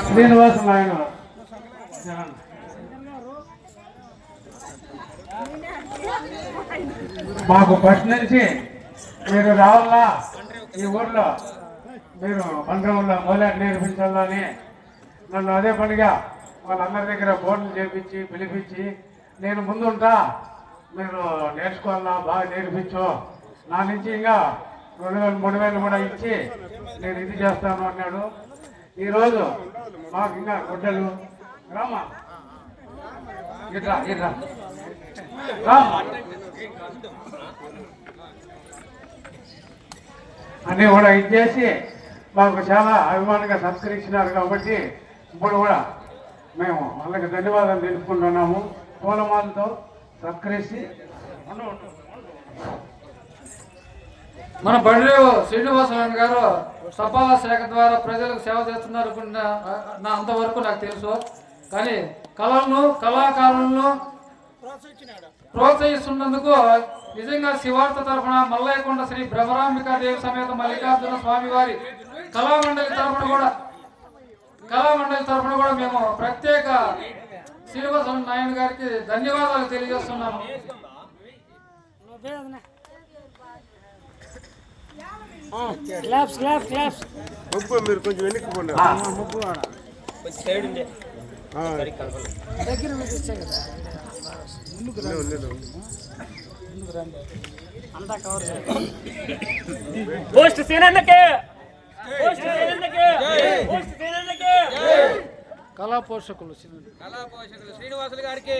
శ్రీనివాసం ఆయన మాకు ఫస్ట్ నుంచి మీరు రావాలా, ఈ ఊర్లో మీరు పండ్రంలో మొదలెట్ నేర్పించాలని నన్ను అదే పనిగా వాళ్ళందరి దగ్గర బోర్డులు చేపించి పిలిపించి నేను ముందుంటా, మీరు నేర్చుకోవాలా, బాగా నేర్పించు, నా నుంచి ఇంకా 2000 3000 కూడా ఇచ్చి నేను ఇది చేస్తాను అన్నాడు. ఈరోజు మాకు ఇంకా గుడ్డలు రామా ఇట్లా ఇట్లా అన్నీ కూడా ఇచ్చేసి మాకు చాలా అభిమానంగా సత్కరించినారు. కాబట్టి ఇప్పుడు కూడా మేము వాళ్ళకి ధన్యవాదాలు తెలుపుకుంటున్నాము. పూలమాలతో సత్కరించి మన బండ్రి శ్రీనివాసరావు గారు తపాలా శాఖ ద్వారా ప్రజలకు సేవ చేస్తున్నారు నా అంతవరకు నాకు తెలుసు. కానీ కళాకారులను ప్రోత్సహిస్తున్నందుకు నిజంగా శివార్త తరఫున మల్లయ్యకొండ శ్రీ భ్రమరాంబికాదేవి సమేత మల్లికార్జున స్వామి వారి కళామండలి తరఫున కూడా మేము ప్రత్యేక శ్రీనివాస నారాయణ గారికి ధన్యవాదాలు తెలియజేస్తున్నాము. మీరు కొంచెం వెనక్కి పోండి. కళా పోషకులు శ్రీనివాసులు గారికి